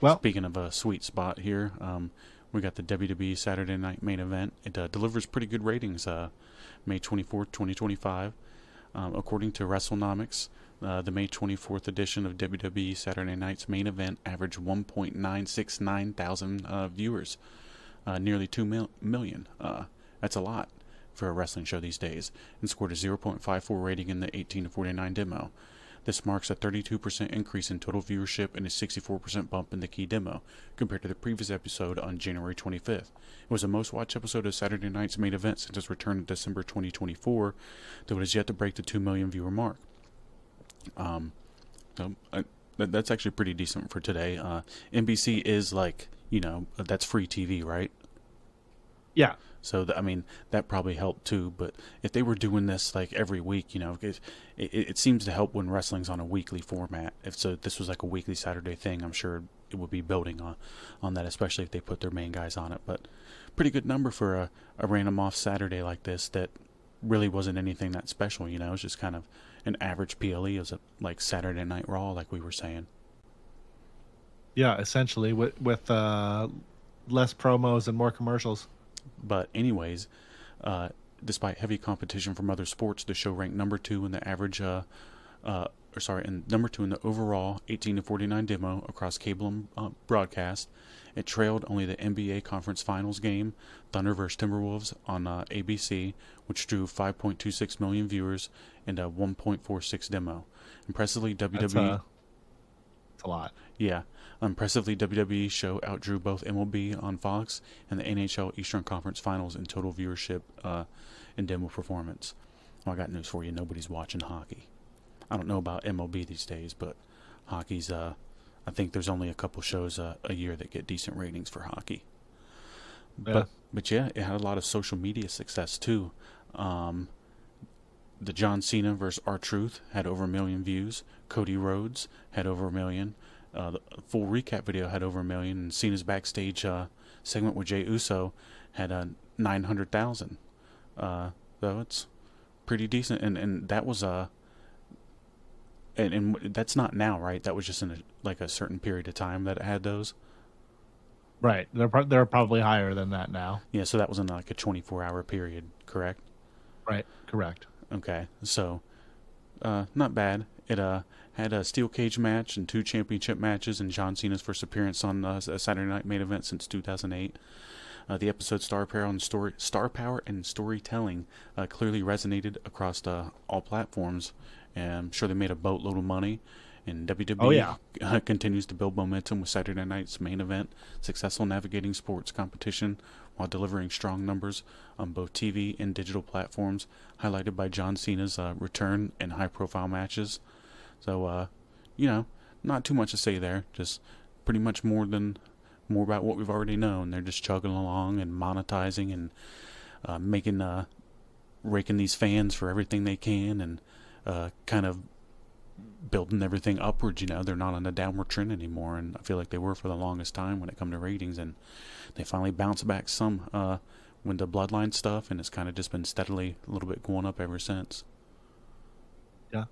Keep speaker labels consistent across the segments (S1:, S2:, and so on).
S1: Well,
S2: Speaking of a sweet spot here, we got the WWE Saturday Night Main Event. It delivers pretty good ratings. May 24th, 2025. According to WrestleNomics, the May 24th edition of WWE Saturday Night's Main Event averaged 1.969 thousand viewers, nearly 2 million. That's a lot for a wrestling show these days, and scored a 0.54 rating in the 18 to 49 demo. This marks a 32% increase in total viewership and a 64% bump in the key demo compared to the previous episode on January 25th. It was the most watched episode of Saturday Night's Main Event since its return in December 2024, though it has yet to break the 2 million viewer mark. Um, so that's actually pretty decent for today. NBC is that's free TV, right?
S1: yeah,
S2: So I mean that probably helped too. But if they were doing this like every week, it seems to help when wrestling's on a weekly format. If this was like a weekly Saturday thing, I'm sure it would be building on that, especially if they put their main guys on it. But pretty good number for a random off Saturday like this that really wasn't anything that special. It's just kind of an average PLE as a like Saturday Night Raw, like we were saying.
S1: yeah. Essentially, with less promos and more commercials.
S2: But anyways, despite heavy competition from other sports, the show ranked number two in the average, and number two in the overall 18 to 49 demo across cable and broadcast. It trailed only the NBA Conference Finals game, Thunder vs. Timberwolves on ABC, which drew 5.26 million viewers and a 1.46 demo. Impressively, WWE.
S1: It's a lot.
S2: Yeah. Impressively, WWE show outdrew both MLB on Fox and the NHL Eastern Conference Finals in total viewership and demo performance. Well, I got news for you. Nobody's watching hockey. I don't know about MLB these days, but hockey's, I think there's only a couple shows a year that get decent ratings for hockey.
S1: Yeah.
S2: But yeah, it had a lot of social media success too. The John Cena versus R-Truth had over 1 million views. Cody Rhodes had over 1 million. The full recap video had over 1 million. And Cena's backstage segment with Jey Uso had 900,000. So it's pretty decent. And that was and that's not now, right? That was just in a certain period of time that it had those.
S1: Right. They're probably higher than that now.
S2: Yeah, so that was in like a 24-hour period, correct?
S1: Right. Correct.
S2: Okay, so not bad. It had a steel cage match and 2 championship matches, and John Cena's first appearance on a Saturday Night Main Event since 2008. The episode star power and storytelling clearly resonated across all platforms, and I'm sure they made a boatload of money. And WWE continues to build momentum with Saturday Night's Main Event, successful navigating sports competition while delivering strong numbers on both TV and digital platforms, highlighted by John Cena's return and high-profile matches. So, not too much to say there. Just pretty much more about what we've already known. They're just chugging along and monetizing and raking these fans for everything they can, and kind of building everything upwards. They're not on a downward trend anymore, and I feel like they were for the longest time when it come to ratings, and they finally bounced back some when the bloodline stuff, and it's kind of just been steadily a little bit going up ever since.
S1: Yeah.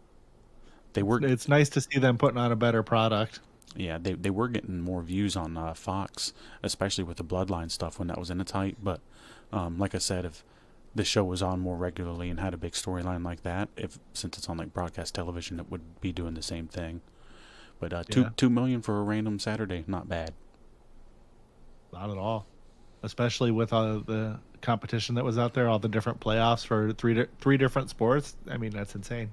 S2: It's
S1: nice to see them putting on a better product.
S2: Yeah, they were getting more views on Fox, especially with the bloodline stuff when that was in its height. But like I said, if the show was on more regularly and had a big storyline like that, since it's on like broadcast television, it would be doing the same thing. But 2 million for a random Saturday, not bad.
S1: Not at all, especially with the competition that was out there, all the different playoffs for three different sports. I mean, that's insane.